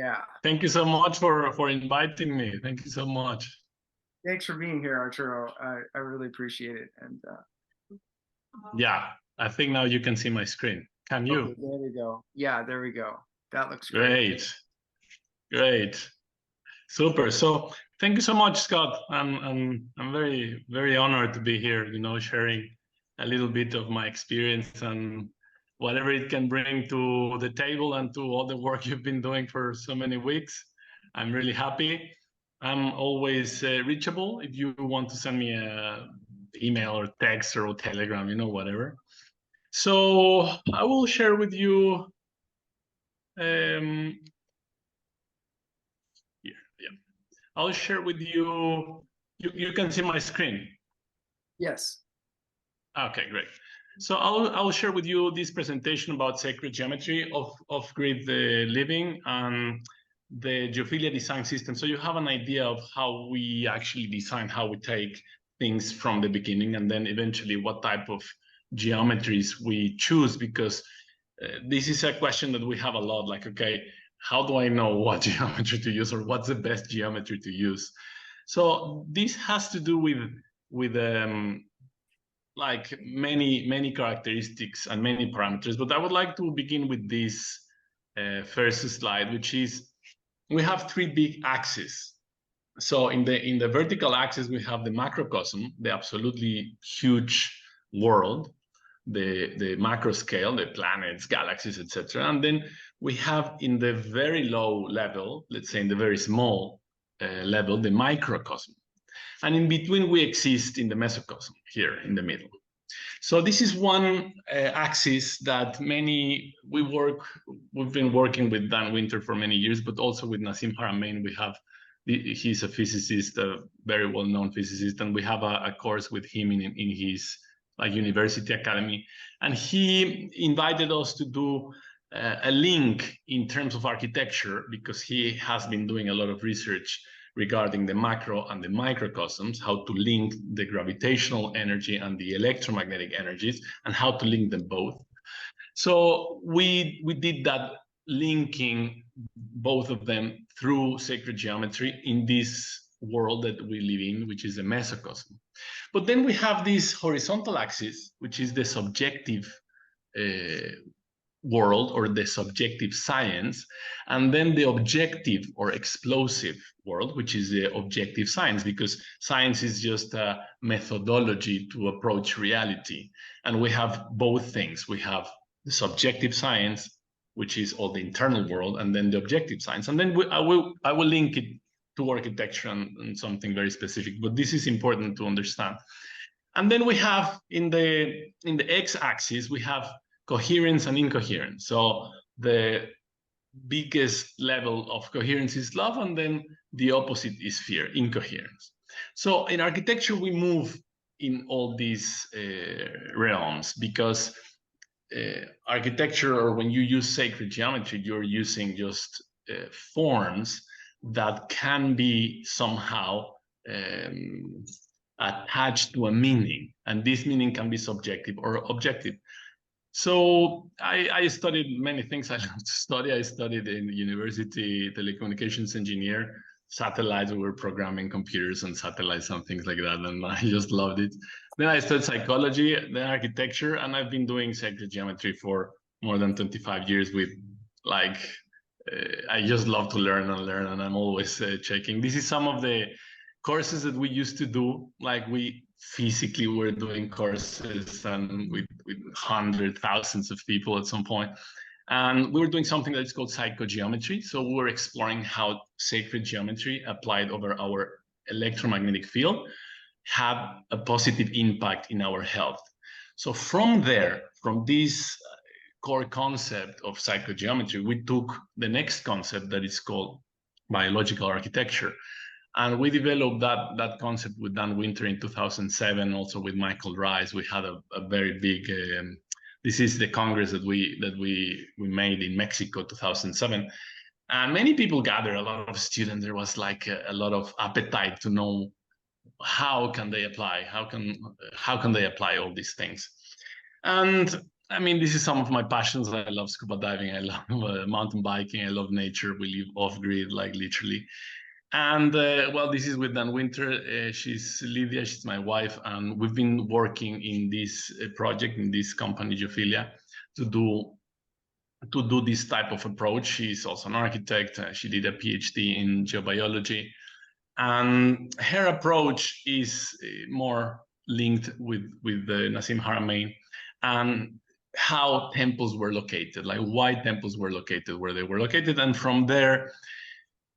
Yeah. Thank you so much for inviting me. Thank you so much. Thanks for being here, Arturo. I really appreciate it. And yeah, I think now you can see my screen. Can you? okay, there we go. Yeah, there we go. That looks great. Great. Super. So thank you so much, Scott. I'm very, very honored to be here, sharing a little bit of my experience and whatever it can bring to the table and to all the work you've been doing for so many weeks. I'm really happy. I'm always reachable if you want to send me a email or text or Telegram, whatever. So I will share with you here. Yeah. I'll share with you. You can see my screen. Yes. Okay, great. So I'll share with you this presentation about sacred geometry of grid living and the Geophilia design system. So you have an idea of how we actually design, how we take things from the beginning, and then eventually what type of geometries we choose, because this is a question that we have a lot, like, okay, how do I know what geometry to use or what's the best geometry to use? So this has to do with like many characteristics and many parameters, but I would like to begin with this first slide, which is we have three big axes. So in the vertical axis, we have the macrocosm, the absolutely huge world, the macro scale, the planets, galaxies, etc. And then we have in the very low level, let's say in the very small level, the microcosm. And in between, we exist in the mesocosm, here in the middle. So this is one axis that we've been working with Dan Winter for many years, but also with Nassim Haramein. He's a physicist, a very well-known physicist, and we have a course with him in his university academy. And he invited us to do a link in terms of architecture, because he has been doing a lot of research regarding the macro and the microcosms, how to link the gravitational energy and the electromagnetic energies, and how to link them both. So we did that linking both of them through sacred geometry in this world that we live in, which is the mesocosm. But then we have this horizontal axis, which is the subjective world or the subjective science, and then the objective or explosive world, which is the objective science, because science is just a methodology to approach reality. And we have both things. We have the subjective science, which is all the internal world, and then the objective science. And then I will link it to architecture and something very specific, but this is important to understand. And then we have in the x-axis, we have coherence and incoherence. So the biggest level of coherence is love, and then the opposite is fear, incoherence. So in architecture, we move in all these realms, because architecture, or when you use sacred geometry, you're using just forms that can be somehow attached to a meaning, and this meaning can be subjective or objective. So I studied many things I love to study. I studied in the university telecommunications engineer, satellites. We were programming computers and satellites and things like that, and I just loved it. Then I studied psychology, then architecture, and I've been doing sacred geometry for more than 25 years with I just love to learn, and I'm always checking. This is some of the courses that we used to do, like we physically were doing courses and with hundreds, thousands of people at some point. And we were doing something that's called psychogeometry. So we were exploring how sacred geometry applied over our electromagnetic field had a positive impact in our health. So from there, from this core concept of psychogeometry, we took the next concept that is called biological architecture. And we developed that concept with Dan Winter in 2007, also with Michael Rice. We had a very big, this is the Congress that we made in Mexico, 2007. And many people gathered, a lot of students. There was like a lot of appetite to know how can they apply, how can they apply all these things. And I mean, this is some of my passions. I love scuba diving. I love mountain biking. I love nature. We live off grid, like literally. And well, this is with Dan Winter. She's Lydia. She's my wife, and we've been working in this project in this company, Geophilia, to do this type of approach. She's also an architect. She did a PhD in geobiology, and her approach is more linked with Nassim Haramein and how temples were located, like why temples were located where they were located, and from there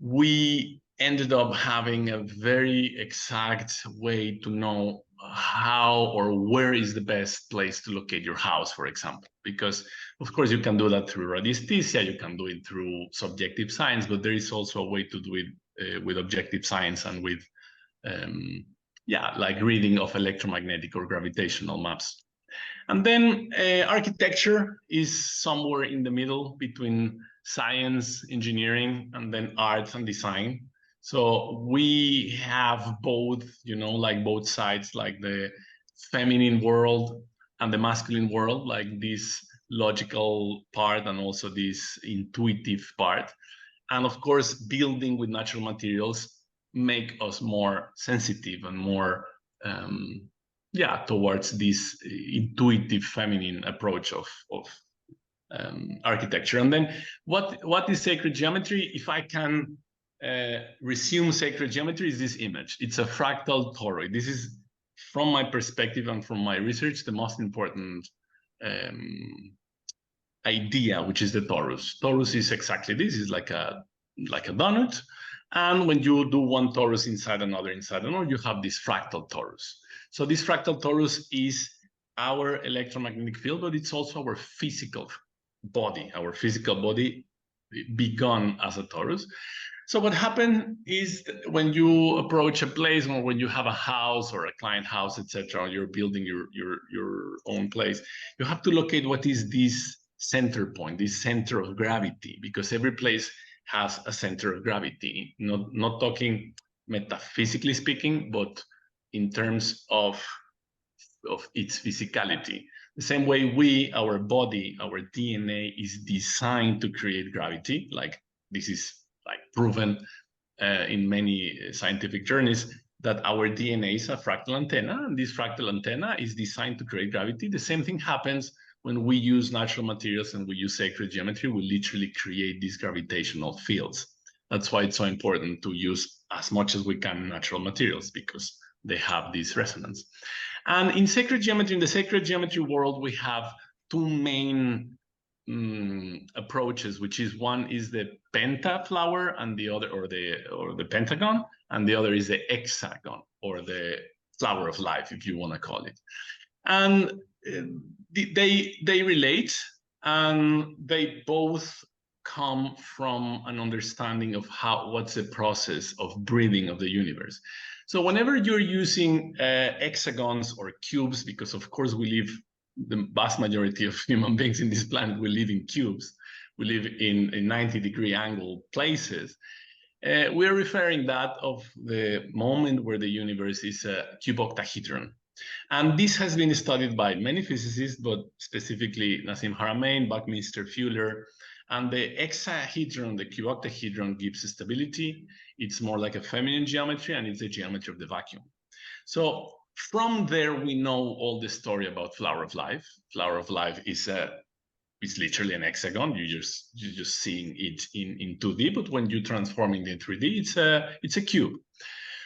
we ended up having a very exact way to know how or where is the best place to locate your house, for example. Because of course you can do that through radiesthesia, you can do it through subjective science, but there is also a way to do it with objective science and with like reading of electromagnetic or gravitational maps. And then architecture is somewhere in the middle between science, engineering, and then art and design. So we have both, like both sides, like the feminine world and the masculine world, like this logical part and also this intuitive part. And of course, building with natural materials make us more sensitive and more towards this intuitive feminine approach of architecture. And then what is sacred geometry? If I can resume sacred geometry, is this image. It's a fractal toroid. This is, from my perspective and from my research, the most important idea, which is the torus. Torus is exactly this. It's like a donut. And when you do one torus inside another, you have this fractal torus. So this fractal torus is our electromagnetic field, but it's also our physical body. Our physical body begun as a torus. So what happened is when you approach a place, or when you have a house or a client house, etc., you're building your own place, you have to locate what is this center point, this center of gravity, because every place has a center of gravity. Not talking metaphysically speaking, but in terms of its physicality. The same way our body, our DNA is designed to create gravity. Like this is like proven in many scientific journeys, that our DNA is a fractal antenna, and this fractal antenna is designed to create gravity. The same thing happens when we use natural materials and we use sacred geometry. We literally create these gravitational fields. That's why it's so important to use as much as we can natural materials, because they have this resonance. And in sacred geometry, in the sacred geometry world, we have two main approaches, which is one is the pentaflower, and the other, or the pentagon, and the other is the hexagon, or the flower of life, if you want to call it. And they relate, and they both come from an understanding of what's the process of breathing of the universe. So whenever you're using hexagons or cubes, because of course the vast majority of human beings in this planet, we live in cubes, we live in 90-degree angle places, we're referring that of the moment where the universe is a cuboctahedron. And this has been studied by many physicists, but specifically Nassim Haramein, Buckminster Fuller. And the hexahedron, the cuboctahedron, gives stability. It's more like a feminine geometry, and it's a geometry of the vacuum. So from there, we know all the story about flower of life. Flower of life is literally an hexagon. You're just seeing it in 2D, but when you transform it in 3D, it's a cube.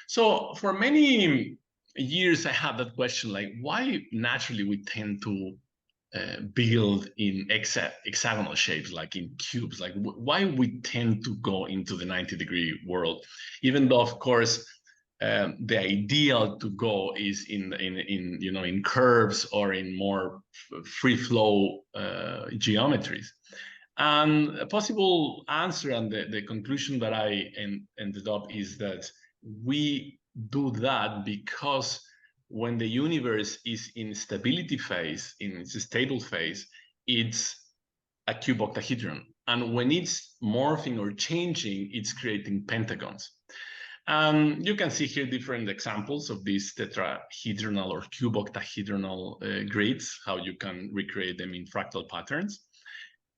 So for many years, I had that question, like, why naturally we tend to build in hexagonal shapes, like in cubes? Like, why we tend to go into the 90-degree world, even though, of course, the ideal to go is in curves or in more free flow geometries. And a possible answer, and the conclusion that I ended up, is that we do that because when the universe is in stability phase, in its stable phase, it's a cuboctahedron. And when it's morphing or changing, it's creating pentagons. You can see here different examples of these tetrahedronal or cube-octahedronal grids, how you can recreate them in fractal patterns.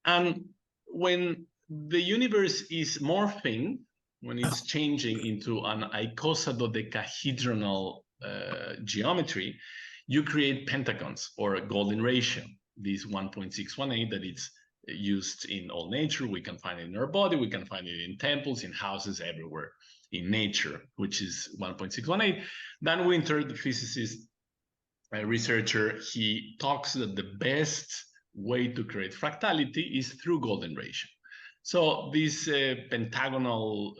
And when the universe is morphing, when it's changing into an icosahedronal geometry, you create pentagons or a golden ratio, this 1.618 that it's used in all nature. We can find it in our body, we can find it in temples, in houses, everywhere in nature, which is 1.618. Dan Winter, the physicist, researcher, he talks that the best way to create fractality is through golden ratio. So this pentagonal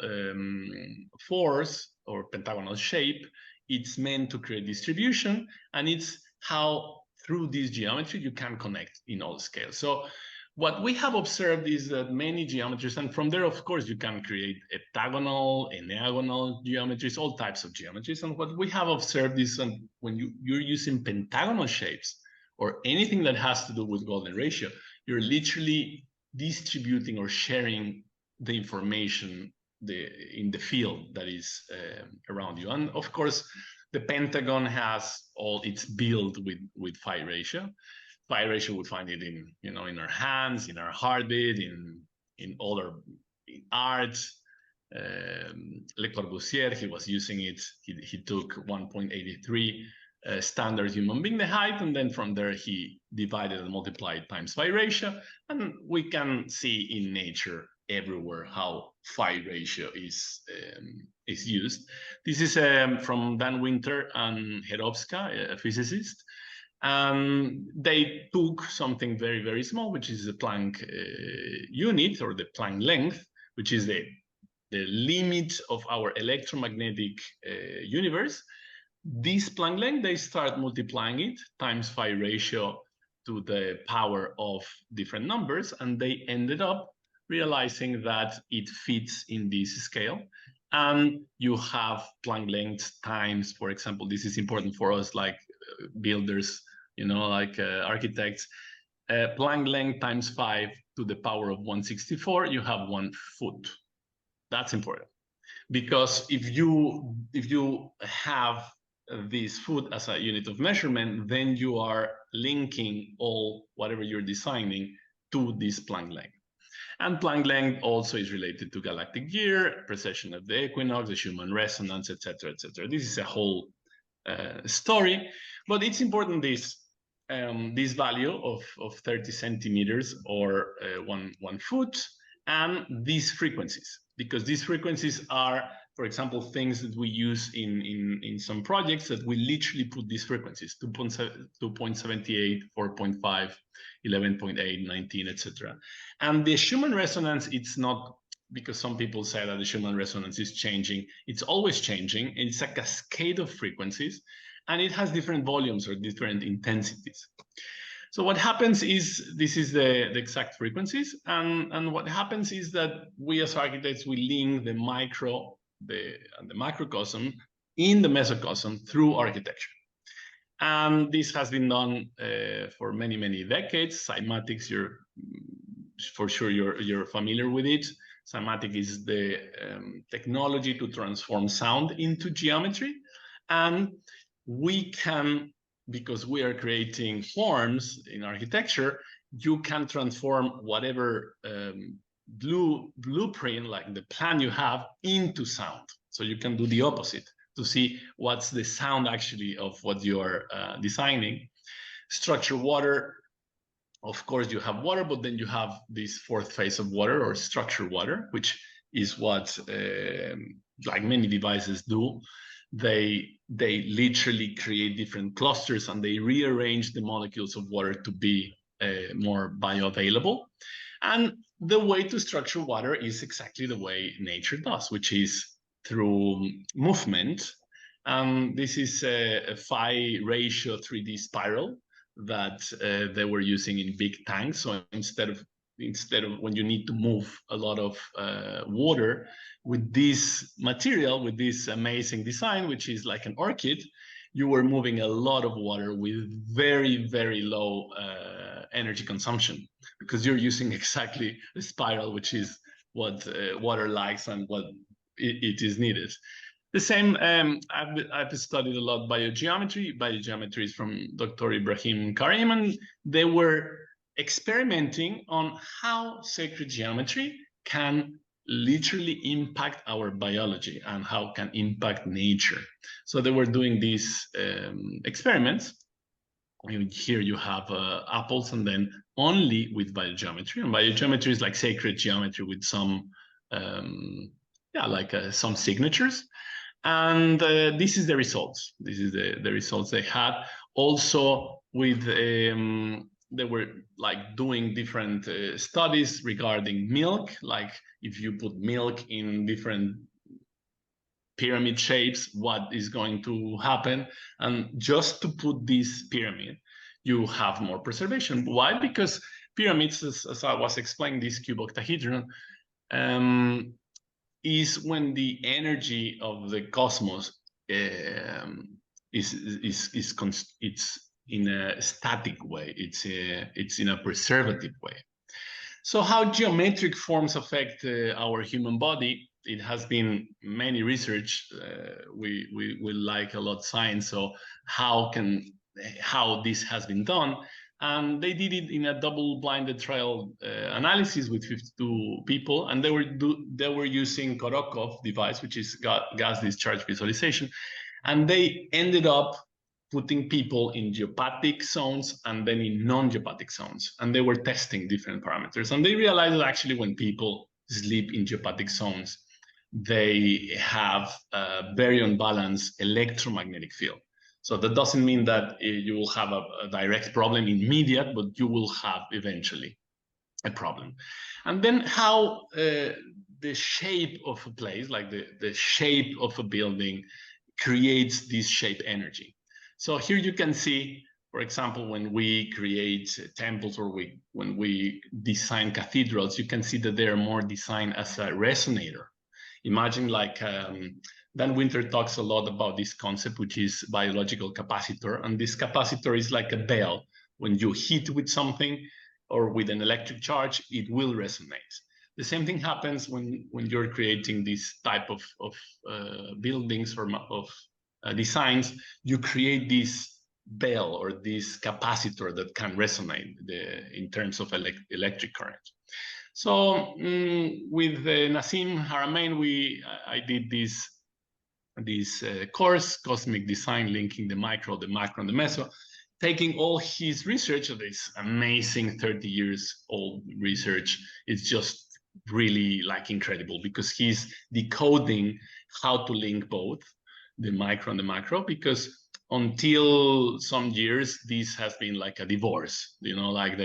force or pentagonal shape, it's meant to create distribution, and it's how through this geometry you can connect in all scales. So what we have observed is that many geometries, and from there, of course, you can create heptagonal, enneagonal geometries, all types of geometries. And what we have observed is when you're using pentagonal shapes or anything that has to do with golden ratio, you're literally distributing or sharing the information in the field that is around you. And of course, the pentagon has all its built with phi ratio. Phi ratio, we find it in, in our hands, in our heartbeat, in other art. Le Corbusier, he was using it. He took 1.83 standard human being the height, and then from there he divided and multiplied times phi ratio, and we can see in nature everywhere how phi ratio is used. This is from Dan Winter and Herovska, a physicist. They took something very, very small, which is the Planck unit, or the Planck length, which is the limit of our electromagnetic universe. This Planck length, they start multiplying it times phi ratio to the power of different numbers, and they ended up realizing that it fits in this scale. And you have Planck length times, for example, this is important for us, like builders, like architects, Planck length times 5 to the power of 164, you have 1 foot. That's important, because if you have this foot as a unit of measurement, then you are linking whatever you're designing to this Planck length. And Planck length also is related to galactic year, precession of the equinox, the Schumann resonance, etc., etc. This is a whole story, but it's important this value of 30 centimeters or 1 foot, and these frequencies, because these frequencies are, for example, things that we use in some projects that we literally put these frequencies: 2.78, 4.5, 11.8, 19, etc. And the Schumann resonance, it's not, because some people say that the Schumann resonance is changing. It's always changing. It's a cascade of frequencies, and it has different volumes or different intensities. So what happens is, this is the exact frequencies, and what happens is that we as architects, we link the micro, the macrocosm in the mesocosm through architecture. And this has been done for many, many decades. Cymatics, for sure you're familiar with it. Cymatic is the technology to transform sound into geometry. And we can, because we are creating forms in architecture, you can transform whatever blueprint, like the plan you have, into sound. So you can do the opposite to see what's the sound actually of what you are designing. Structure water, of course you have water, but then you have this fourth phase of water, or structure water, which is what like many devices do. They literally create different clusters, and they rearrange the molecules of water to be more bioavailable. And the way to structure water is exactly the way nature does, which is through movement. This is a phi ratio 3D spiral that they were using in big tanks. So instead of when you need to move a lot of water, with this material, with this amazing design, which is like an orchid, you were moving a lot of water with very, very low energy consumption, because you're using exactly a spiral, which is what water likes and what it is needed. The same, I've studied a lot biogeometry. Biogeometry is from Dr. Ibrahim Karim, and they were experimenting on how sacred geometry can literally impact our biology and how can impact nature. So they were doing these experiments. Here you have apples, and then only with biogeometry. And biogeometry is like sacred geometry with some, some signatures. And this is the results. This is the results they had. Also, with they were like doing different studies regarding milk. Like if you put milk in different pyramid shapes, what is going to happen? And just to put this pyramid, you have more preservation. Why? Because pyramids, as I was explaining, this cuboctahedron, is when the energy of the cosmos it's in a static way. It's in a preservative way. So how geometric forms affect our human body? It has been many research. We like a lot science. So how this has been done? And they did it in a double-blinded trial analysis with 52 people, and they were using Korokov device, which is gas discharge visualization, and they ended up putting people in geopathic zones and then in non-geopathic zones, and they were testing different parameters, and they realized that actually when people sleep in geopathic zones, they have a very unbalanced electromagnetic field. So that doesn't mean that you will have a direct problem immediate, but you will have eventually a problem. And then how the shape of a place, like the shape of a building, creates this shape energy. So here you can see, for example, when we create temples or when we design cathedrals, you can see that they are more designed as a resonator. Imagine like Dan Winter talks a lot about this concept, which is biological capacitor. And this capacitor is like a bell. When you hit with something or with an electric charge, it will resonate. The same thing happens when you're creating this type of buildings or of designs. You create this bell or this capacitor that can resonate in terms of electric current. So with Nassim Haramein, I did this course, Cosmic Design, linking the micro, the macro, and the meso, taking all his research of this amazing 30 years old research. It's just really like incredible because he's decoding how to link both the micro and the macro, because until some years, this has been like a divorce, like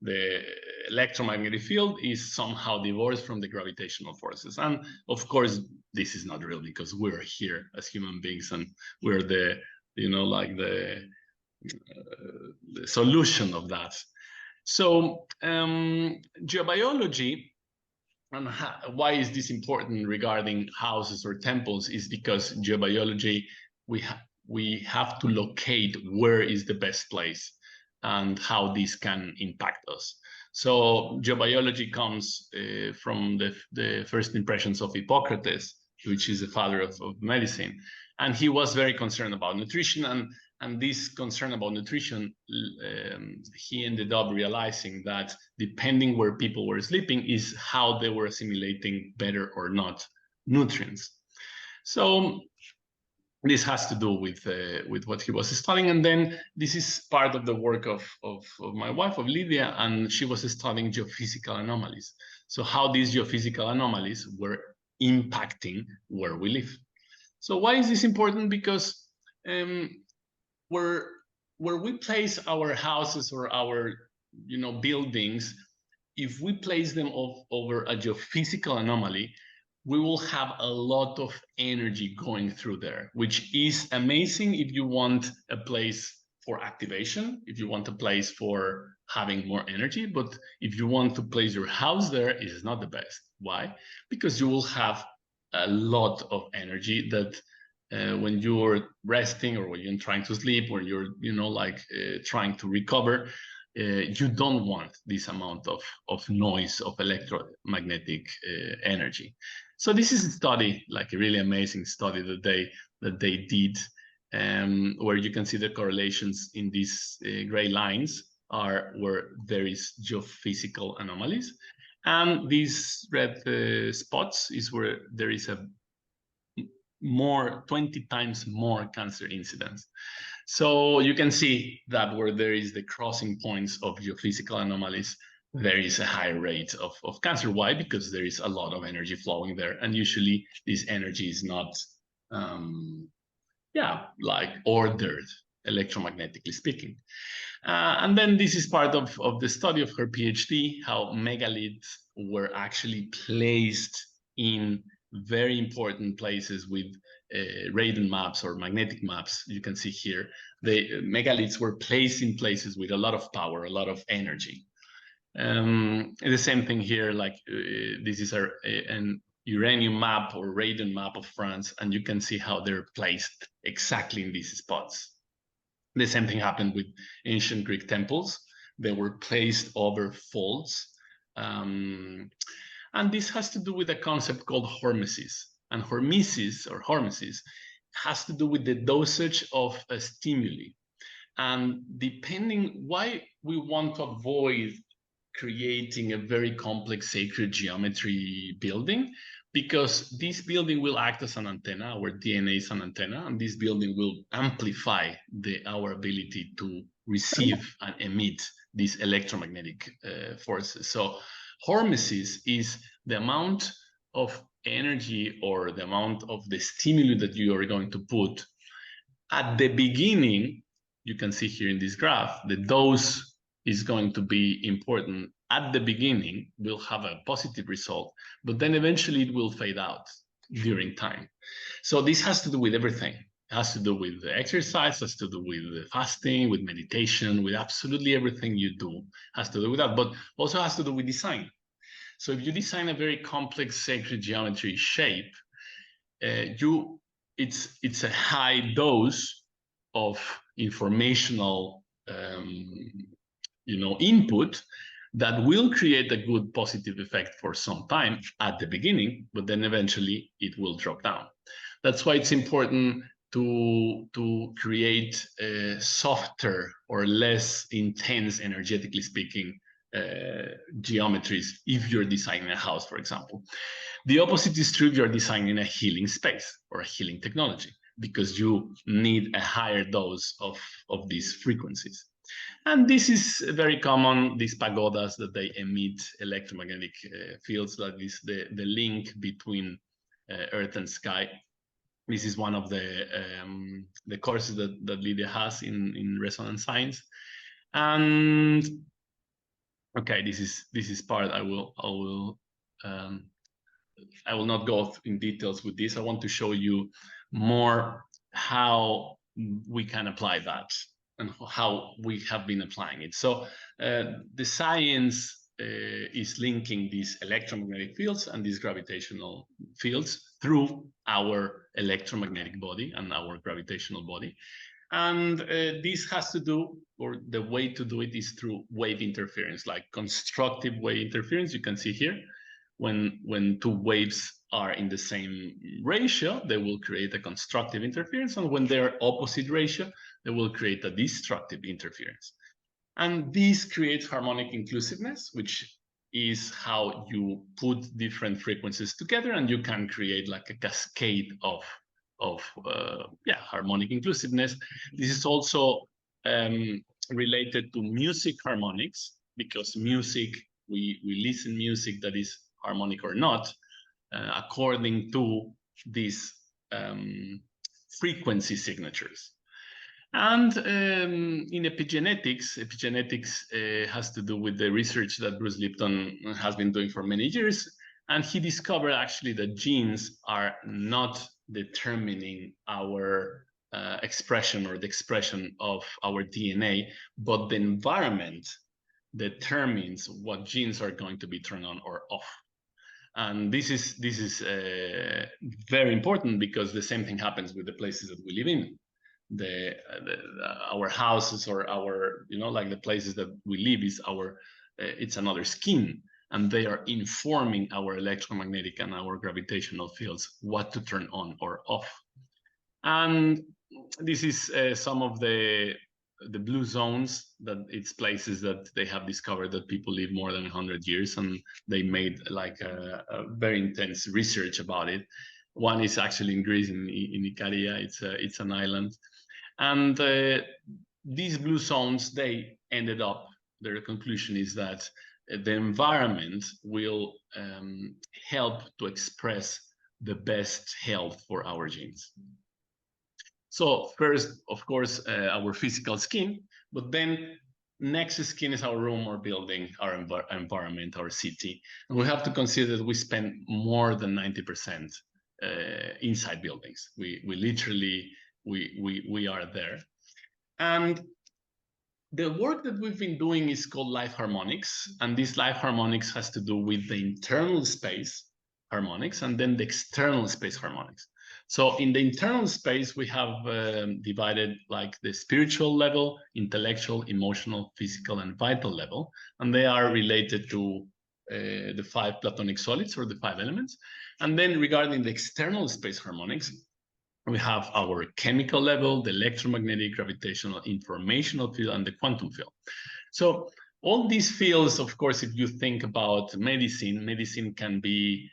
the electromagnetic field is somehow divorced from the gravitational forces. And of course, this is not real because we're here as human beings and we're the solution of that. So geobiology, and why is this important regarding houses or temples, is because geobiology, we have to locate where is the best place and how this can impact us. So geobiology comes from the first impressions of Hippocrates, which is the father of medicine. And he was very concerned about nutrition, and this concern about nutrition, he ended up realizing that depending where people were sleeping is how they were assimilating better or not nutrients. So this has to do with what he was studying. And then this is part of the work of my wife, of Lydia, and she was studying geophysical anomalies. So how these geophysical anomalies were impacting where we live. So why is this important? Because where we place our houses or our buildings, if we place them over a geophysical anomaly, we will have a lot of energy going through there, which is amazing if you want a place for activation, if you want a place for having more energy. But if you want to place your house there, it is not the best. Why? Because you will have a lot of energy that when you're resting or when you're trying to sleep or you're trying to recover, you don't want this amount of noise, of electromagnetic energy. So this is a study, like a really amazing study that they did, where you can see the correlations in these gray lines are where there is geophysical anomalies, and these red spots is where there is a 20 times more cancer incidence. So you can see that where there is the crossing points of geophysical anomalies, there is a high rate of cancer. Why? Because there is a lot of energy flowing there, and usually this energy is not, like ordered electromagnetically speaking. And then this is part of the study of her PhD, how megaliths were actually placed in very important places with radon maps or magnetic maps. You can see here, the megaliths were placed in places with a lot of power, a lot of energy. The same thing here, like this is an uranium map or radon map of France, and you can see how they're placed exactly in these spots. The same thing happened with ancient Greek temples. They were placed over faults. And this has to do with a concept called hormesis. And hormesis has to do with the dosage of a stimuli. And depending why we want to avoid creating a very complex sacred geometry building, because this building will act as an antenna, our DNA is an antenna, and this building will amplify our ability to receive and emit these electromagnetic forces. So hormesis is the amount of energy or the amount of the stimuli that you are going to put at the beginning. You can see here in this graph, the dose is going to be important at the beginning, will have a positive result, but then eventually it will fade out during time. So this has to do with everything. It has to do with the exercise, has to do with the fasting, with meditation, with absolutely everything you do has to do with that, but also has to do with design. So if you design a very complex sacred geometry shape, it's a high dose of informational input that will create a good positive effect for some time at the beginning, but then eventually it will drop down. That's why it's important to create softer or less intense, energetically speaking, geometries if you're designing a house, for example. The opposite is true if you're designing a healing space or a healing technology, because you need a higher dose of these frequencies. And this is very common, these pagodas that they emit electromagnetic fields, like this, the link between earth and sky. This is one of the courses that Lydia has in resonance science. And okay, this is part I will not go in details with this. I want to show you more how we can apply that and how we have been applying it. So the science is linking these electromagnetic fields and these gravitational fields through our electromagnetic body and our gravitational body. And this has to do, or the way to do it is through wave interference, like constructive wave interference. You can see here, when two waves are in the same ratio, they will create a constructive interference. And when they're opposite ratio, they will create a destructive interference. And this creates harmonic inclusiveness, which is how you put different frequencies together and you can create like a cascade of harmonic inclusiveness. This is also related to music harmonics, because music, we listen music that is harmonic or not, according to these frequency signatures. And in epigenetics has to do with the research that Bruce Lipton has been doing for many years. And he discovered actually that genes are not determining our expression or the expression of our DNA, but the environment determines what genes are going to be turned on or off. And this is very important, because the same thing happens with the places that we live in. Our houses or our, like the places that we live is it's another skin. and they are informing our electromagnetic and our gravitational fields what to turn on or off. And this is some of the blue zones, that it's places that they have discovered that people live more than 100 years, and they made like a very intense research about it. One is actually in Greece, in Ikaria. It's an island, and these blue zones, they ended up, their conclusion is that the environment will help to express the best health for our genes. So first, of course, our physical skin, but then next skin is our room or building, our environment, our city. And we have to consider that we spend more than 90% inside buildings. We literally, we are there. And the work that we've been doing is called life harmonics. And this life harmonics has to do with the internal space harmonics and then the external space harmonics. So in the internal space, we have divided like the spiritual level, intellectual, emotional, physical, and vital level. And they are related to the 5 Platonic solids, or the 5 elements. And then regarding the external space harmonics, we have our chemical level, the electromagnetic, gravitational, informational field, and the quantum field. So all these fields, of course, if you think about medicine, medicine can be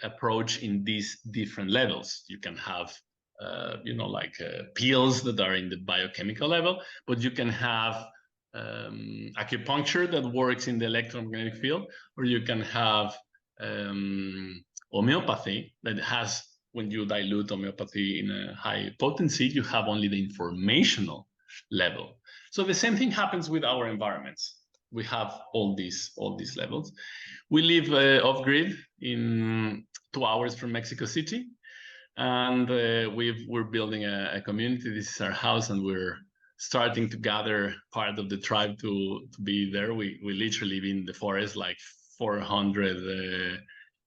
approached in these different levels. You can have, pills that are in the biochemical level, but you can have acupuncture that works in the electromagnetic field, or you can have homeopathy that has, when you dilute homeopathy in a high potency, you have only the informational level. So the same thing happens with our environments. We have all these levels. We live off-grid in 2 hours from Mexico City, and we're building a community. This is our house, and we're starting to gather part of the tribe to be there. We literally live in the forest, like 400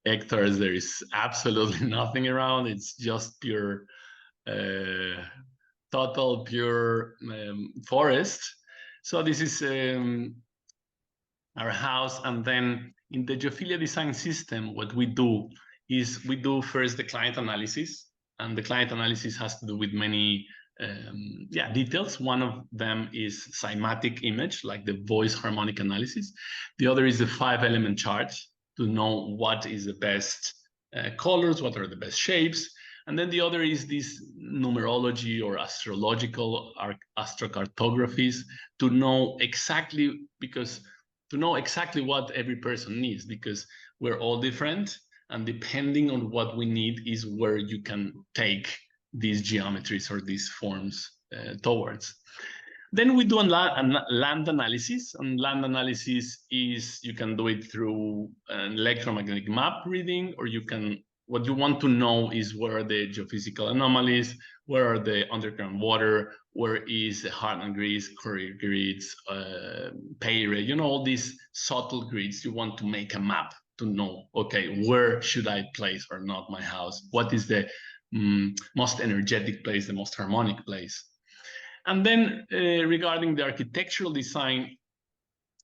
hectares. There is absolutely nothing around. It's just pure, total pure forest. So this is our house. And then in the Geophilia design system, what we do is we do first the client analysis. And the client analysis has to do with many details. One of them is cymatic image, like the voice harmonic analysis. The other is the 5-element chart, to know what is the best colors, what are the best shapes. And then the other is this numerology or astrological astrocartographies, to know exactly what every person needs, because we're all different, and depending on what we need is where you can take these geometries or these forms towards. Then we do land analysis, and land analysis is, you can do it through an electromagnetic map reading, or you can, what you want to know is where are the geophysical anomalies, where are the underground water, where is the Hartmann grids, Curry grids, Peyre, all these subtle grids. You want to make a map to know, okay, where should I place or not my house? What is the most energetic place, the most harmonic place? And then regarding the architectural design,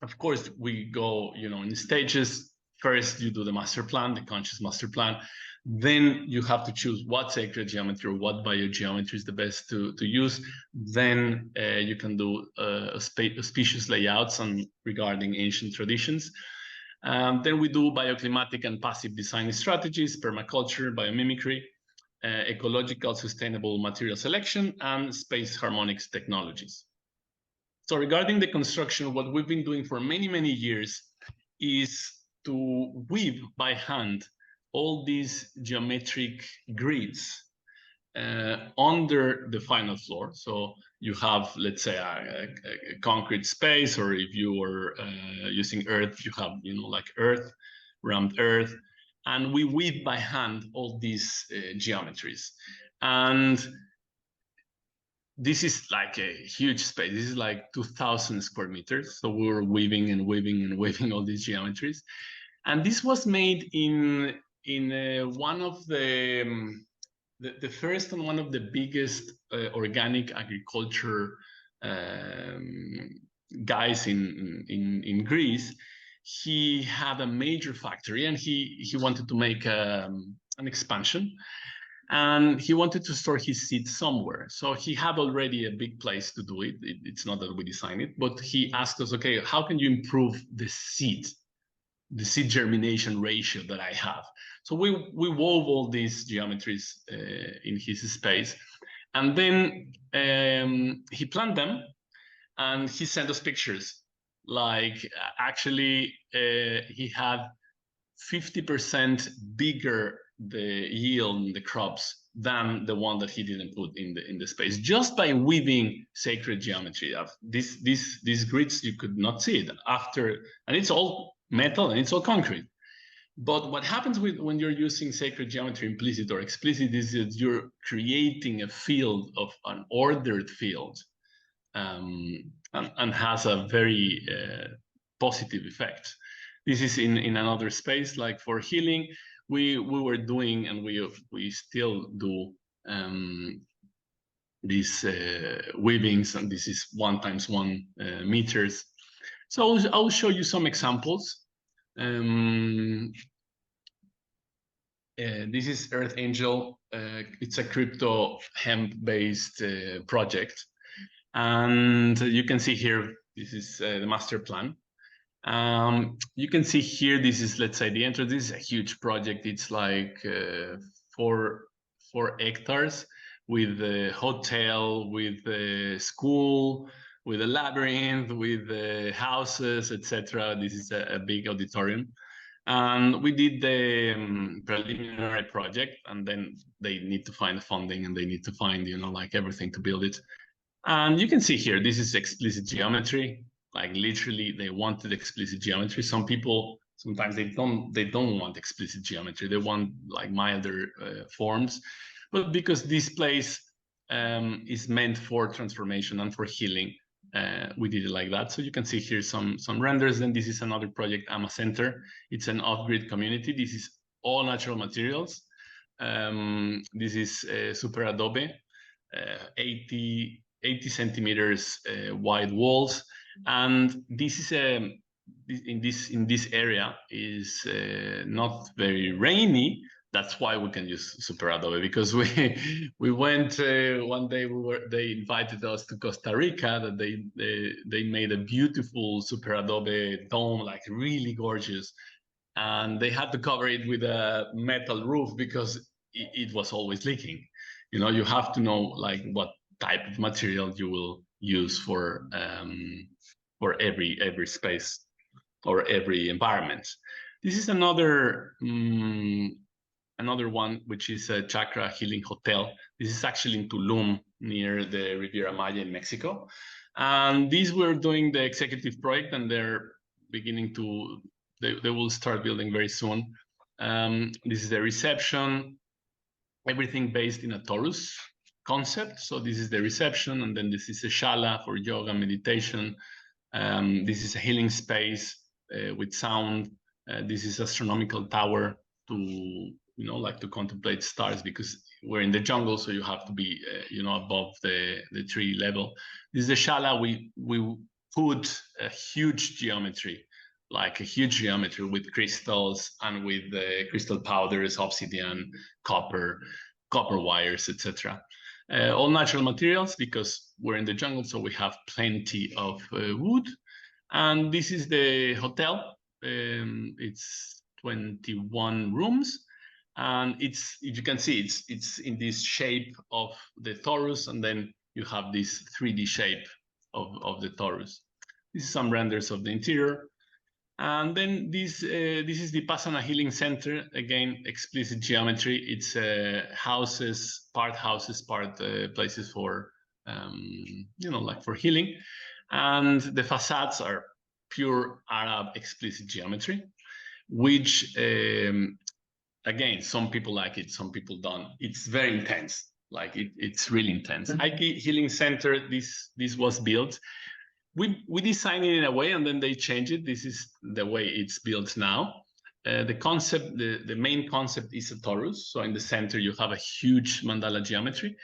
of course, we go, in stages. First, you do the master plan, the conscious master plan. Then you have to choose what sacred geometry or what biogeometry is the best to use. Then you can do auspicious layouts and regarding ancient traditions. Then we do bioclimatic and passive design strategies, permaculture, biomimicry, ecological sustainable material selection, and space harmonics technologies. So regarding the construction, what we've been doing for many, many years is to weave by hand all these geometric grids under the final floor. So you have, let's say, a concrete space, or if you are using earth, you have, like earth, rammed earth. And we weave by hand all these geometries. And this is like a huge space. This is like 2,000 square meters. So we were weaving and weaving and weaving all these geometries. And this was made in one of the first and one of the biggest organic agriculture guys in Greece. he had a major factory, and he wanted to make an expansion, and he wanted to store his seed somewhere. So he had already a big place to do it. It's not that we designed it, but he asked us, okay, how can you improve the seed germination ratio that I have? So we wove all these geometries in his space, and then he planned them, and he sent us pictures. Like, actually, he had 50% bigger the yield in the crops than the one that he didn't put in the space, just by weaving sacred geometry. These grids, you could not see it after, and it's all metal and it's all concrete. But what happens when you're using sacred geometry, implicit or explicit, is that you're creating a field of an ordered field, and has a very positive effect. This is in another space, like for healing, we were doing, and we still do, these weavings, and this is 1 × 1 meters. So I'll show you some examples. This is Earth Angel. It's a crypto hemp-based project. And you can see here, this is the master plan. You can see here, this is, let's say, the entrance. This is a huge project. It's like 4 hectares, with a hotel, with a school, with a labyrinth, with houses, etc. This is a big auditorium. And we did the preliminary project, and then they need to find the funding, and they need to find, like everything to build it. And you can see here, this is explicit geometry. Like, literally, they wanted explicit geometry. Some people, sometimes they don't want explicit geometry. They want like milder forms. But because this place is meant for transformation and for healing, we did it like that. So you can see here some renders. Then this is another project, Ama Center. It's an off-grid community. This is all natural materials. This is super adobe, 80 centimeters wide walls. And this is in this area is not very rainy. That's why we can use super adobe, because we went one day. They invited us to Costa Rica. That they made a beautiful super adobe dome, like really gorgeous, and they had to cover it with a metal roof because it was always leaking. You have to know like what type of material you will use for every space or every environment. This is another one, which is a chakra healing hotel. This is actually in Tulum, near the Riviera Maya in Mexico. And these were doing the executive project, and they're beginning to, they will start building very soon. This is the reception, everything based in a torus concept. So this is the reception, and then this is a shala for yoga, meditation. This is a healing space with sound. This is astronomical tower to, like to contemplate stars, because we're in the jungle, so you have to be, above the tree level. This is the shala. We put a huge geometry, like a huge geometry with crystals and with crystal powders, obsidian, copper wires, etc. All natural materials, because we're in the jungle, so we have plenty of wood. And this is the hotel. It's 21 rooms, and it's, you can see, it's in this shape of the torus, and then you have this 3D shape of the torus. This is some renders of the interior. And then this is the Pasana Healing Center. Again, explicit geometry. It's houses, part places for, like for healing. And the facades are pure Arab explicit geometry, which, again, some people like it, some people don't. It's very intense. Like it's really intense. Aiki Healing Center, this was built. We designed it in a way, and then they changed it. This is the way it's built now. The concept, the main concept is a torus. So in the center, you have a huge mandala geometry.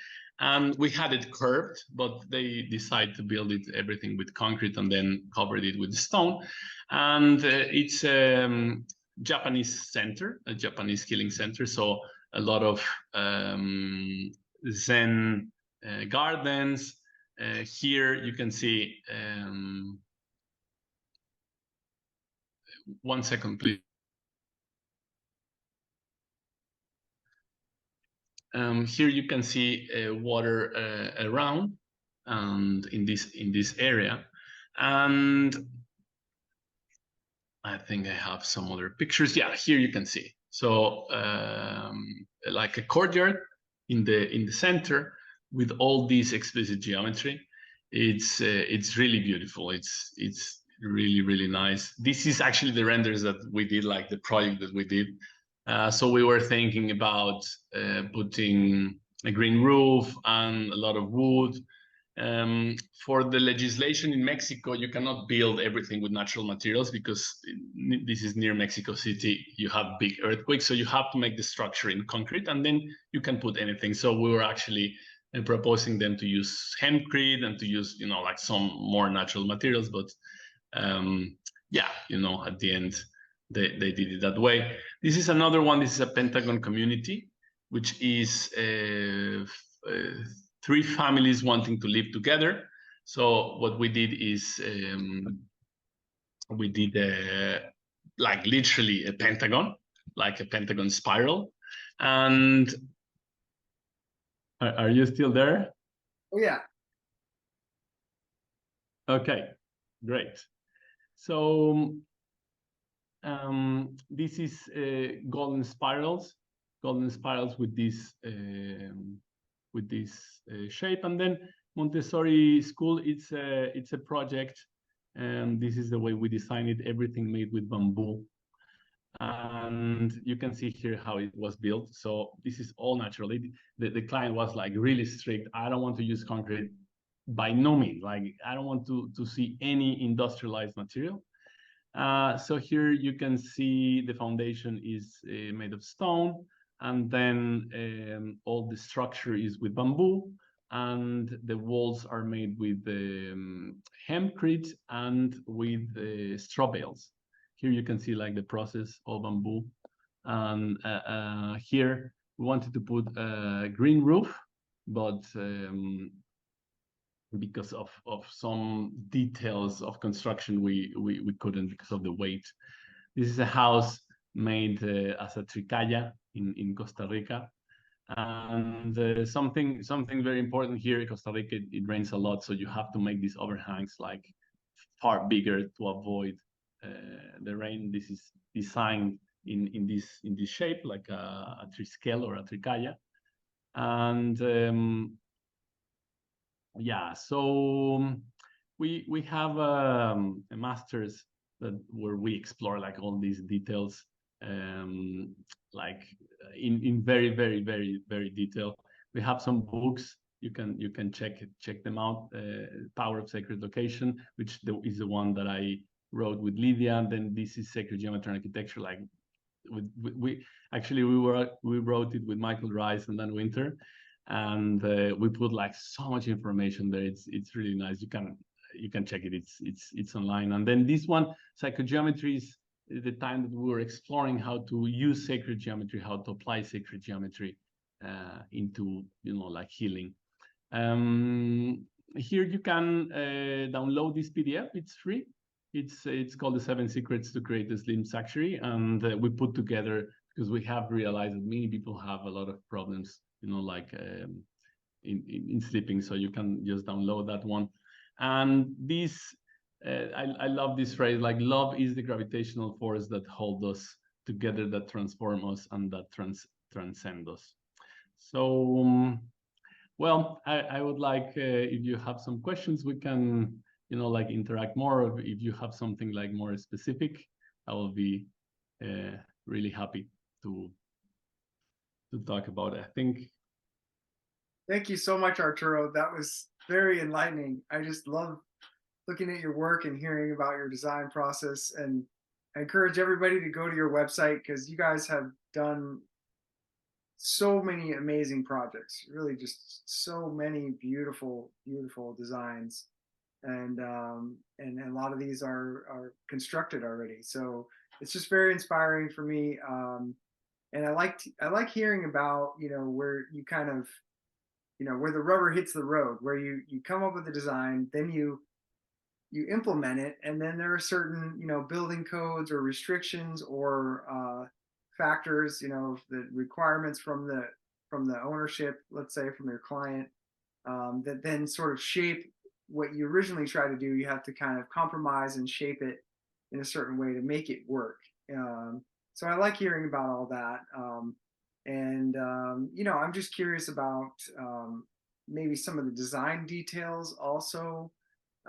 And we had it curved, but they decided to build it everything with concrete and then covered it with stone. And it's Japanese center, a Japanese healing center. So a lot of Zen gardens. Here you can see, 1 second, please. Here you can see water around and in this area, and I think I have some other pictures. Yeah, here you can see. So like a courtyard in the center with all these explicit geometry. It's really beautiful. It's really nice. This is actually the renders that we did, like the project that we did. So we were thinking about putting a green roof and a lot of wood. For the legislation in Mexico, you cannot build everything with natural materials because this is near Mexico City. You have big earthquakes, so you have to make the structure in concrete, and then you can put anything. So we were actually proposing them to use hempcrete and to use, like some more natural materials. But yeah, at the end, they did it that way. This is another one. This is a Pentagon community, which is 3 families wanting to live together. So what we did is we did like literally a pentagon, like a pentagon spiral. And are you still there? Oh, yeah. Okay, great. So this is golden spirals with this shape. And then Montessori school, it's a project, and this is the way we designed it. Everything made with bamboo, and you can see here how it was built. So this is all natural. The client was like really strict. I don't want to use concrete, by no means. Like, I don't want to see any industrialized material. So here you can see the foundation is made of stone, and then all the structure is with bamboo, and the walls are made with hempcrete and with straw bales. Here you can see like the process of bamboo, and here we wanted to put a green roof, but because of some details of construction, we couldn't because of the weight. This is a house made as a tricaya in Costa Rica. And something very important here in Costa Rica, it rains a lot, so you have to make these overhangs like far bigger to avoid the rain. This is designed in this shape, like a triskel or a tricaya. And yeah, so we have a master's where we explore like all these details, like in very detail. We have some books. You can check them out. Power of Sacred Location, which is the one that I wrote with Lydia. And then this is Psychogeometry and Architecture. Like we wrote it with Michael Rice and Dan Winter. And we put like so much information there. It's really nice. You can check it. It's online. And then this one, Psychogeometry, is the time that we were exploring how to use sacred geometry, how to apply sacred geometry into like healing. Here you can download this PDF. It's free. It's called The 7 Secrets to Create a Slim Sanctuary, and we put together because we have realized that many people have a lot of problems, like in sleeping. So you can just download that one. And this, I love this phrase, like, love is the gravitational force that holds us together, that transforms us, and that transcends us. So, well, I would like, if you have some questions, we can, like interact more. Or if you have something like more specific, I will be really happy to talk about it. I think. Thank you so much, Arturo. That was very enlightening. I just love looking at your work and hearing about your design process. And I encourage everybody to go to your website because you guys have done so many amazing projects, really just so many beautiful, beautiful designs. And a lot of these are constructed already. So it's just very inspiring for me. And I like hearing about, where you kind of, where the rubber hits the road, where you come up with a design, then you implement it, and then there are certain, building codes or restrictions or factors, the requirements from the ownership, let's say from your client, that then sort of shape what you originally try to do. You have to kind of compromise and shape it in a certain way to make it work. So I like hearing about all that. I'm just curious about maybe some of the design details also,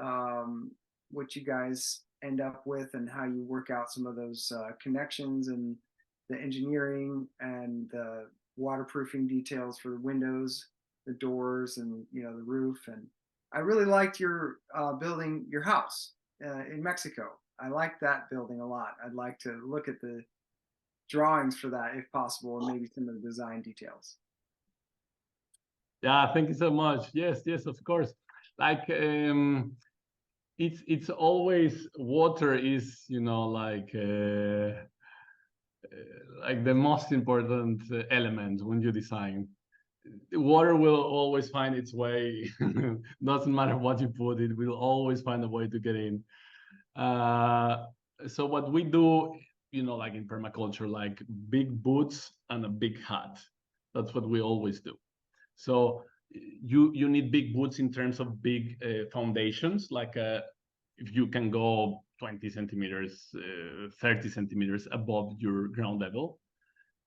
um, what you guys end up with and how you work out some of those connections and the engineering and the waterproofing details for the windows, the doors, and the roof. And I really liked your building your house in Mexico. I like that building a lot. I'd like to look at the drawings for that if possible, and maybe some of the design details. Yeah, thank you so much. Yes, yes, of course. Like it's always water is, like the most important element when you design. The water will always find its way. Doesn't matter what you put, it will always find a way to get in. So what we do, like in permaculture, like big boots and a big hat. That's what we always do. So you need big boots in terms of big foundations, like if you can go 20 centimeters, 30 centimeters above your ground level.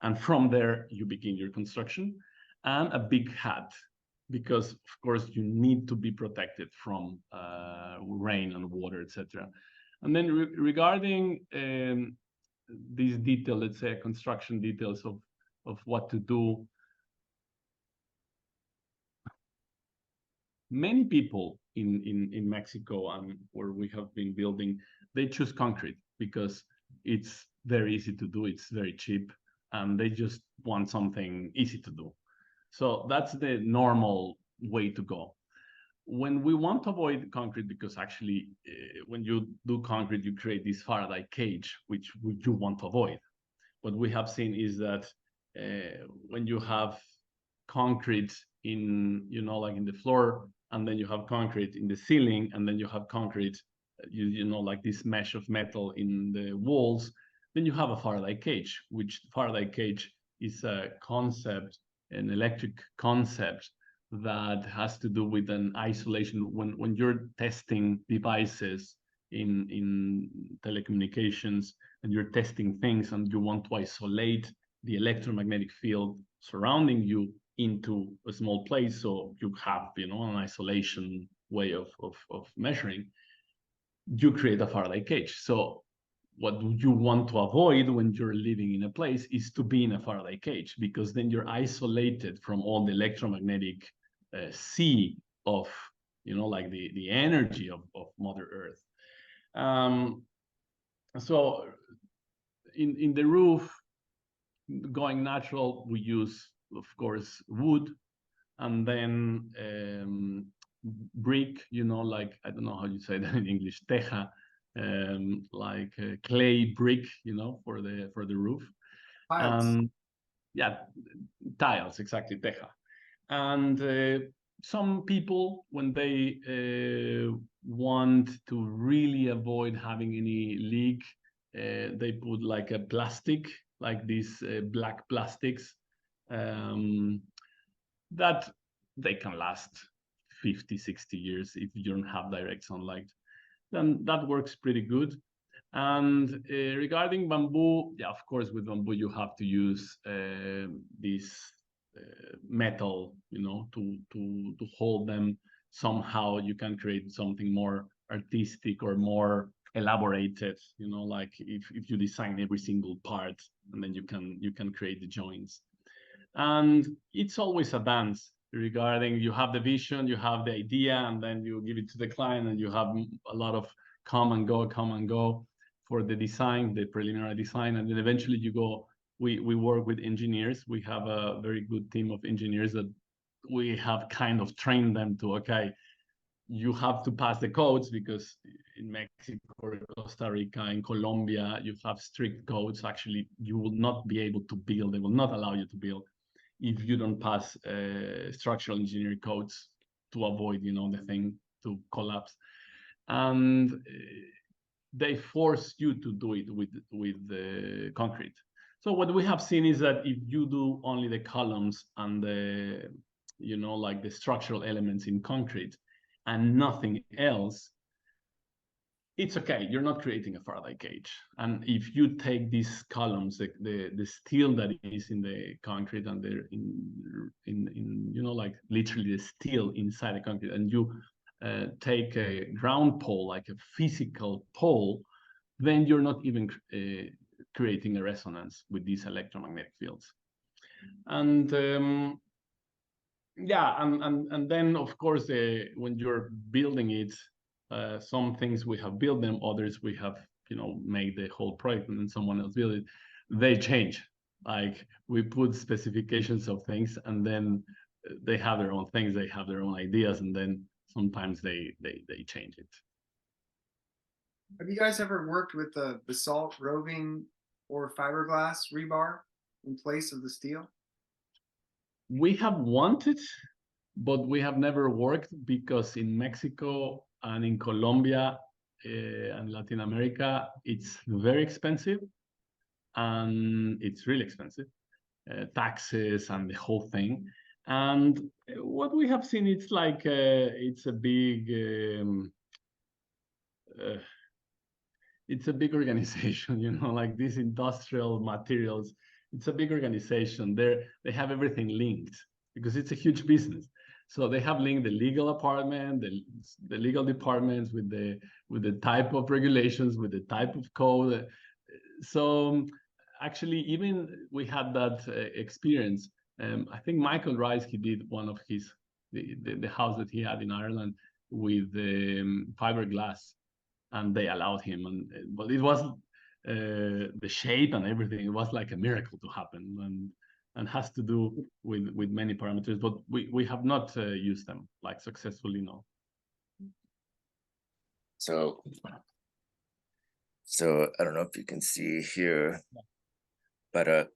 And from there, you begin your construction. And a big hat, because of course you need to be protected from rain and water, etc. And then regarding these details, let's say construction details of what to do, many people in Mexico and where we have been building, they choose concrete because it's very easy to do, it's very cheap, and they just want something easy to do. So that's the normal way to go. When we want to avoid concrete, because actually when you do concrete, you create this Faraday cage, which you want to avoid. What we have seen is that when you have concrete in, like in the floor, and then you have concrete in the ceiling, and then you have concrete, like this mesh of metal in the walls, then you have a Faraday cage, which Faraday cage is a concept, an electric concept that has to do with an isolation. When you're testing devices in telecommunications and you're testing things and you want to isolate the electromagnetic field surrounding you into a small place, so you have an isolation way of measuring, you create a Faraday cage. So what you want to avoid when you're living in a place is to be in a Faraday cage, because then you're isolated from all the electromagnetic sea of like the energy of Mother Earth. So in the roof, going natural, we use, of course, wood, and then brick, like, I don't know how you say that in English, teja, like clay brick, for the roof. Tiles. Yeah, tiles, exactly, teja. And some people, when they want to really avoid having any leak, they put like a plastic, like these black plastics, that they can last 50, 60 years if you don't have direct sunlight. Then that works pretty good. And regarding bamboo, yeah, of course, with bamboo, you have to use this metal, to hold them. Somehow you can create something more artistic or more elaborated, like if you design every single part, and then you can create the joints. And it's always a dance regarding, you have the vision, you have the idea, and then you give it to the client, and you have a lot of come and go for the design, the preliminary design, and then eventually you go we work with engineers. We have a very good team of engineers that we have kind of trained them to, okay, you have to pass the codes, because in Mexico or Costa Rica, in Colombia, you have strict codes. Actually, you will not be able to build. They will not allow you to build if you don't pass structural engineering codes, to avoid, the thing to collapse. And they force you to do it with the concrete. So what we have seen is that if you do only the columns and the, like the structural elements in concrete and nothing else, it's okay. You're not creating a Faraday cage. And if you take these columns, the steel that is in the concrete, and they're in like literally the steel inside the concrete, and you take a ground pole, like a physical pole, then you're not even creating a resonance with these electromagnetic fields. And yeah, and then of course, when you're building it, some things we have built them, others we have made the whole project and then someone else build it. They change. Like, we put specifications of things, and then they have their own things, they have their own ideas, and then sometimes they change it. Have you guys ever worked with the basalt roving or fiberglass rebar in place of the steel? We have wanted, but we have never worked, because in Mexico and in Colombia and Latin America, it's very expensive, and it's really expensive, taxes and the whole thing. And what we have seen, it's like it's a big organization, like these industrial materials. It's a big organization. They have everything linked, because it's a huge business. So they have linked the legal department, the legal departments with the type of regulations, with the type of code. So actually, even we had that experience. I think Michael Rice, he did one of his the house that he had in Ireland with fiberglass, and they allowed him. But it was the shape and everything. It was like a miracle to happen, and has to do with many parameters. But we have not used them like successfully, no. So I don't know if you can see here, but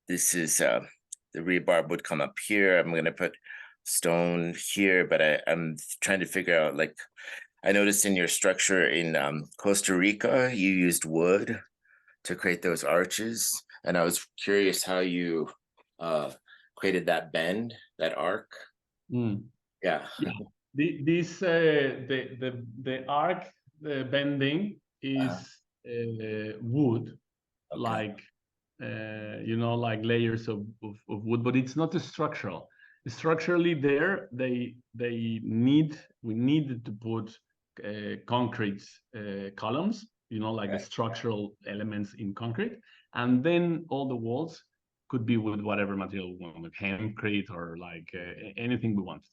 this is the rebar would come up here. I'm going to put stone here, but I'm trying to figure out, like, I noticed in your structure in Costa Rica, you used wood to create those arches. And I was curious how you created that bend, that arc. Yeah. The arc, the bending is wood, Okay. like like layers of wood, but it's not structural. Structurally, we needed to put concrete columns, like the structural elements in concrete, and then all the walls could be with whatever material we want, like hempcrete or like anything we want.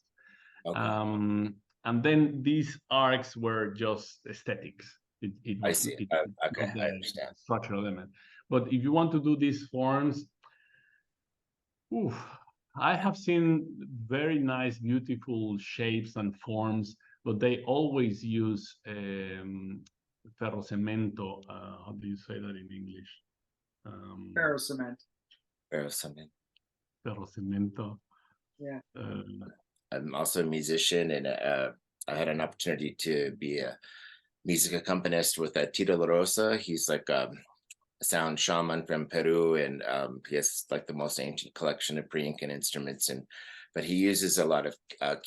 Okay. And then these arcs were just aesthetics. I see. Okay, I understand. Structural element. But if you want to do these forms, I have seen very nice, beautiful shapes and forms, but they always use ferrocemento. How do you say that in English? Ferrocement. Ferrocemento. Yeah. I'm also a musician, and I had an opportunity to be a music accompanist with Tito La Rosa. He's like a sound shaman from Peru, and he has like the most ancient collection of pre-Incan instruments. But he uses a lot of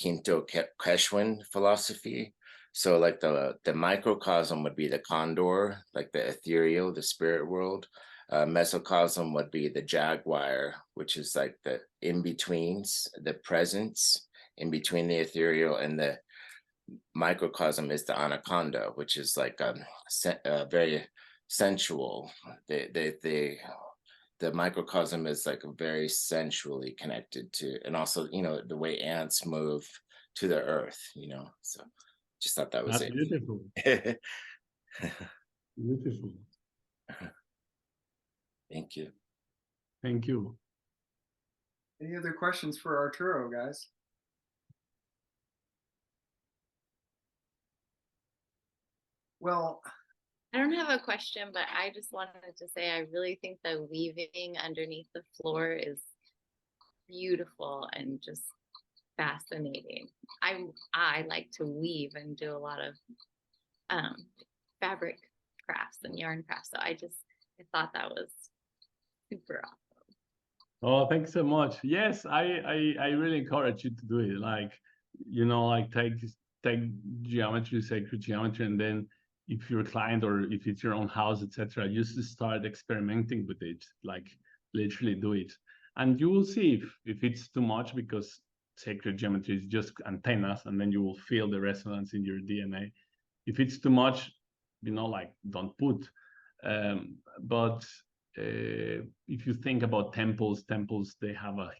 Quinto Quechuan philosophy. So like the microcosm would be the condor, like the ethereal, the spirit world. Mesocosm would be the jaguar, which is like the in-betweens, the presence in between the ethereal, and the microcosm is the anaconda, which is like very sensual. The microcosm is like very sensually connected to, and also the way ants move to the earth. So just thought that was That's it. Beautiful. Beautiful. Thank you. Thank you. Any other questions for Arturo, guys? Well, I don't have a question, but I just wanted to say I really think the weaving underneath the floor is beautiful and just fascinating. I like to weave and do a lot of fabric crafts and yarn crafts. So I thought that was super awesome. Oh, thanks so much. Yes, I really encourage you to do it. Like, you know, like take geometry, sacred geometry, and then if you're a client or if it's your own house, etc., just start experimenting with it. Like, literally do it, and you will see if it's too much, because sacred geometry is just antennas, and then you will feel the resonance in your DNA. If it's too much, you know, like, don't put. But if you think about temples, they have a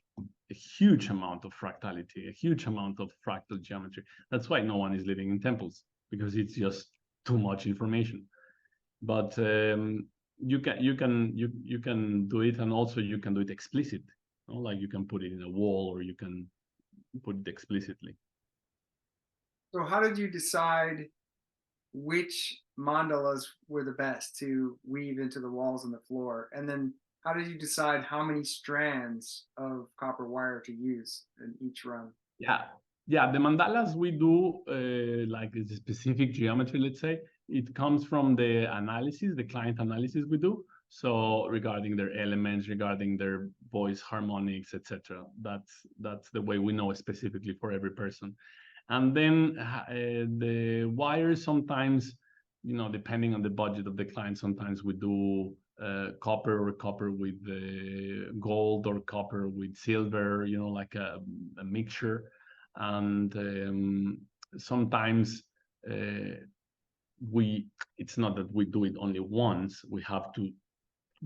huge amount of fractality, a huge amount of fractal geometry. That's why no one is living in temples, because it's just too much information. But you can do it, and also you can do it explicit. You know? Like, you can put it in a wall, or you can put it explicitly. so how did you decide which mandalas were the best to weave into the walls and the floor? And then how did you decide how many strands of copper wire to use in each run? Yeah, the mandalas we do, like the specific geometry, let's say, it comes from the analysis, the client analysis we do. So regarding their elements, regarding their voice harmonics, etc. That's the way we know specifically for every person. And then the wires sometimes, you know, depending on the budget of the client, sometimes we do copper, or copper with gold, or copper with silver, you know, like a mixture. And sometimes it's not that we do it only once, we have to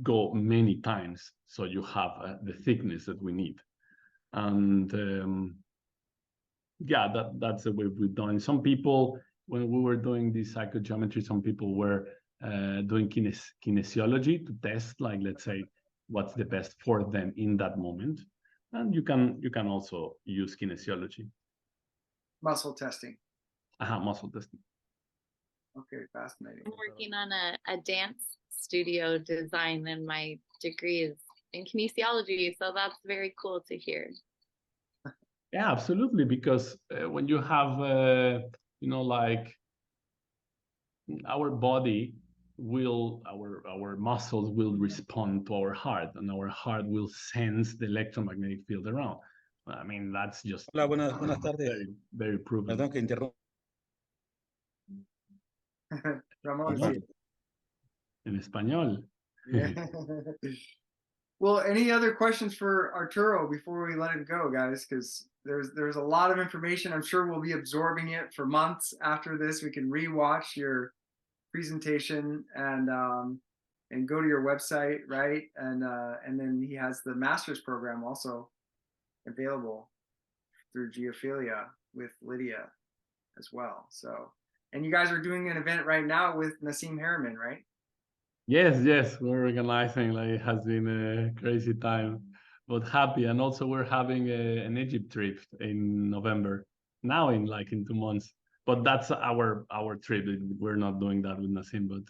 go many times, so you have the thickness that we need. And yeah, that's the way we've done. Some people, when we were doing this psychogeometry, some people were doing kinesiology to test, like, let's say, what's the best for them in that moment. And you can also use kinesiology. Muscle testing. Muscle testing. Okay, fascinating. I'm working on a dance studio design, and my degree is in kinesiology, so that's very cool to hear. Yeah, absolutely. Because when you have, you know, like, our body will, our muscles will respond to our heart, and our heart will sense the electromagnetic field around. I mean, that's just Hola, buenas tardes. very, very proven. Perdón que interrumpa. Ramon, No. sí. En español. Yeah. Well, any other questions for Arturo before we let him go, guys? Because there's a lot of information. I'm sure we'll be absorbing it for months after this. We can rewatch your presentation and go to your website, right? And then he has the master's program also available through Geophilia with Lydia as well. So, and you guys are doing an event right now with Nassim Harriman, right? Yes, we're organizing. Like, it has been a crazy time, but happy. And also we're having an Egypt trip in November, now in 2 months. But that's our trip. We're not doing that with Nassim, but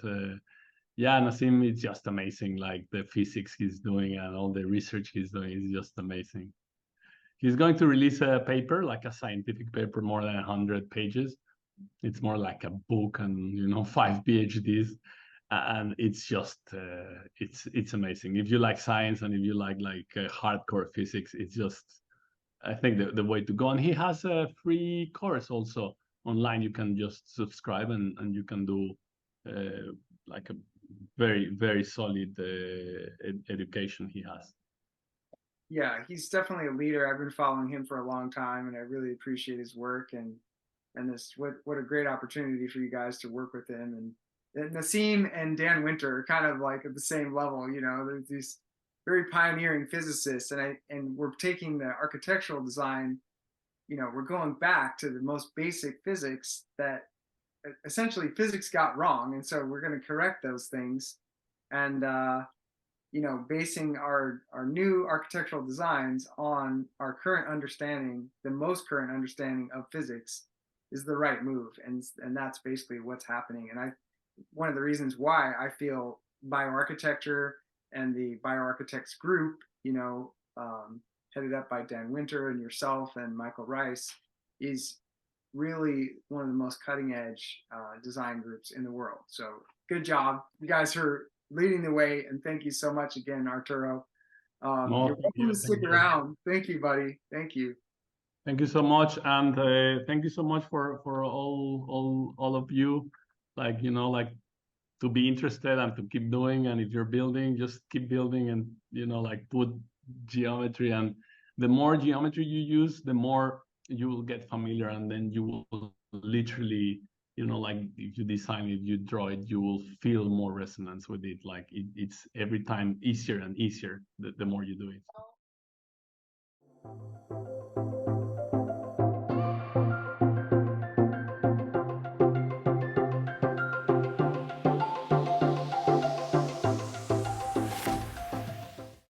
yeah, Nassim is just amazing. Like, the physics he's doing and all the research he's doing is just amazing. He's going to release a paper, like a scientific paper, more than 100 pages. It's more like a book, and, you know, 5 PhDs. And it's just it's amazing. If you like science, and if you like hardcore physics, it's just, I think, the way to go. And he has a free course also online. You can just subscribe, and you can do like a very, very solid education he has. Yeah, he's definitely a leader. I've been following him for a long time, and I really appreciate his work, and this, what a great opportunity for you guys to work with him. And Nassim and Dan Winter are kind of like at the same level, you know. There's these very pioneering physicists, and we're taking the architectural design, you know, we're going back to the most basic physics that essentially physics got wrong, and so we're going to correct those things. And basing our new architectural designs on our current understanding, the most current understanding of physics, is the right move. And that's basically what's happening. And one of the reasons why I feel bioarchitecture and the Bioarchitects group, headed up by Dan Winter and yourself and Michael Rice, is really one of the most cutting edge design groups in the world. So good job. You guys are leading the way, and thank you so much again, Arturo. You're welcome to stick around. Thank you, buddy. Thank you. Thank you so much, and thank you so much for all of you. Like to be interested and to keep doing. And if you're building, just keep building, and put geometry. And the more geometry you use, the more you will get familiar, and then you will literally, if you design it, you draw it, you will feel more resonance with it. Like it's every time easier and easier the more you do it.